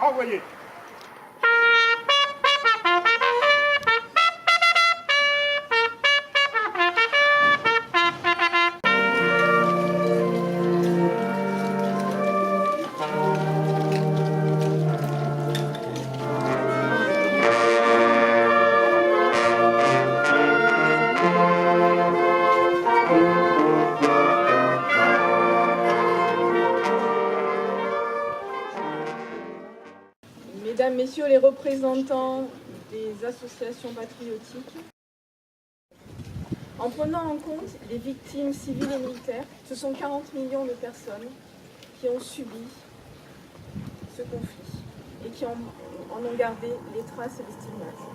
envoyez. Mesdames, Messieurs les représentants des associations patriotiques, en prenant en compte les victimes civiles et militaires, ce sont 40 millions de personnes qui ont subi ce conflit et qui en ont gardé les traces et les stigmates.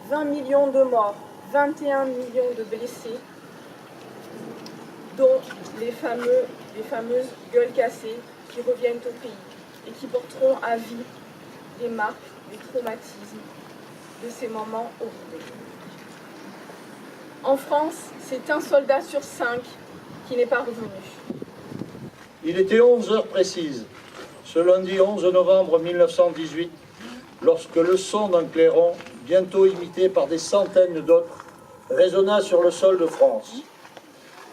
20 millions de morts, 21 millions de blessés, dont les fameuses gueules cassées qui reviennent au pays et qui porteront à vie les marques, les traumatismes de ces moments horribles. En France, c'est un soldat sur 5 qui n'est pas revenu. Il était 11 heures précises, ce lundi 11 novembre 1918, lorsque le son d'un clairon, bientôt imité par des centaines d'autres, résonna sur le sol de France.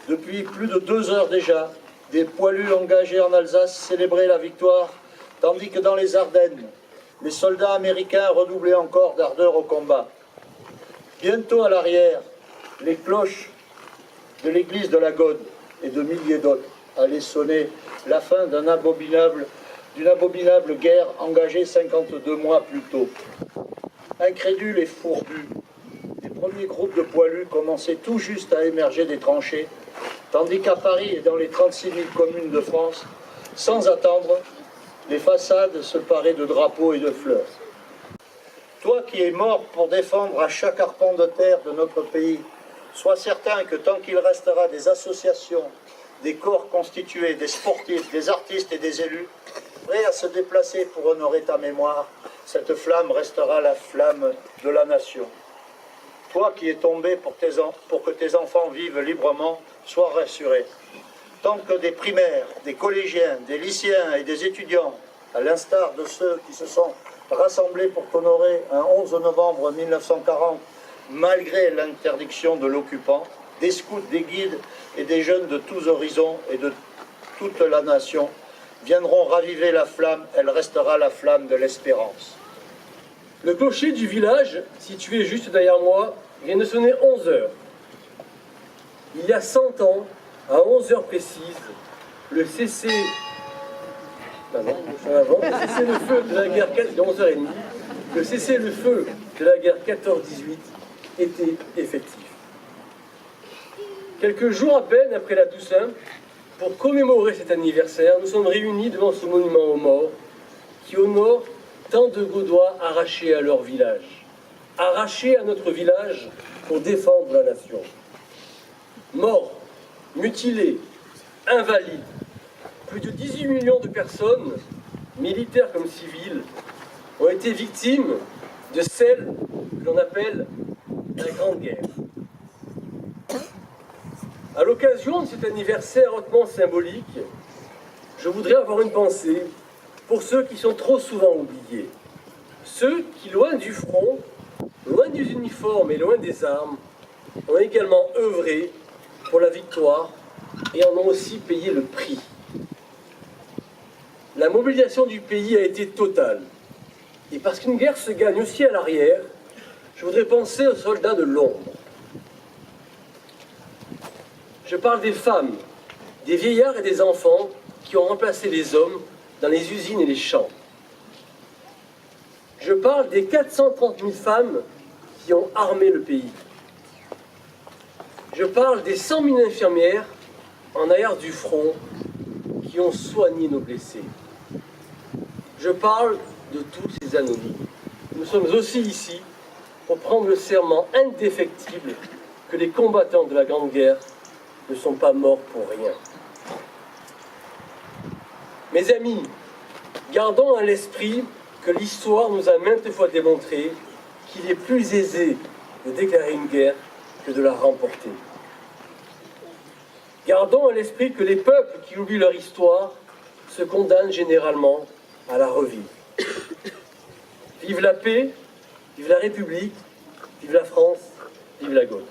Depuis plus de 2 heures déjà, des poilus engagés en Alsace célébraient la victoire, tandis que dans les Ardennes, les soldats américains redoublaient encore d'ardeur au combat. Bientôt à l'arrière, les cloches de l'église de la Gaude et de milliers d'autres allaient sonner la fin d'une abominable guerre engagée 52 mois plus tôt. Incrédules et fourbus, les premiers groupes de poilus commençaient tout juste à émerger des tranchées, tandis qu'à Paris et dans les 36 000 communes de France, sans attendre, les façades se paraient de drapeaux et de fleurs. Toi qui es mort pour défendre à chaque arpent de terre de notre pays, sois certain que tant qu'il restera des associations, des corps constitués, des sportifs, des artistes et des élus, prêts à se déplacer pour honorer ta mémoire, cette flamme restera la flamme de la nation. Toi qui es tombé pour que tes enfants vivent librement, sois rassuré. Tant que des primaires, des collégiens, des lycéens et des étudiants, à l'instar de ceux qui se sont rassemblés pour t'honorer un 11 novembre 1940, malgré l'interdiction de l'occupant, des scouts, des guides et des jeunes de tous horizons et de toute la nation, viendront raviver la flamme, elle restera la flamme de l'espérance. Le clocher du village, situé juste derrière moi, vient de sonner 11 heures. Il y a 100 ans, à 11 heures précises, le cessez-le-feu de la guerre 11h30, le cessez-le-feu de la guerre 14-18 était effectif. Quelques jours à peine après la Toussaint, pour commémorer cet anniversaire, nous sommes réunis devant ce monument aux morts qui honore tant de Gaudois arrachés à leur village, arrachés à notre village pour défendre la nation. Morts, mutilés, invalides, plus de 18 millions de personnes, militaires comme civiles, ont été victimes de celle que l'on appelle la Grande Guerre. À l'occasion de cet anniversaire hautement symbolique, je voudrais avoir une pensée pour ceux qui sont trop souvent oubliés. Ceux qui, loin du front, loin des uniformes et loin des armes, ont également œuvré pour la victoire et en ont aussi payé le prix. La mobilisation du pays a été totale. Et parce qu'une guerre se gagne aussi à l'arrière, je voudrais penser aux soldats de l'ombre. Je parle des femmes, des vieillards et des enfants qui ont remplacé les hommes dans les usines et les champs. Je parle des 430 000 femmes qui ont armé le pays. Je parle des 100 000 infirmières en arrière du front qui ont soigné nos blessés. Je parle de tous ces anonymes. Nous sommes aussi ici pour prendre le serment indéfectible que les combattants de la Grande Guerre ne sont pas morts pour rien. Mes amis, gardons à l'esprit que l'histoire nous a maintes fois démontré qu'il est plus aisé de déclarer une guerre que de la remporter. Gardons à l'esprit que les peuples qui oublient leur histoire se condamnent généralement à la revivre. Vive la paix, vive la République, vive la France, vive la Gaule.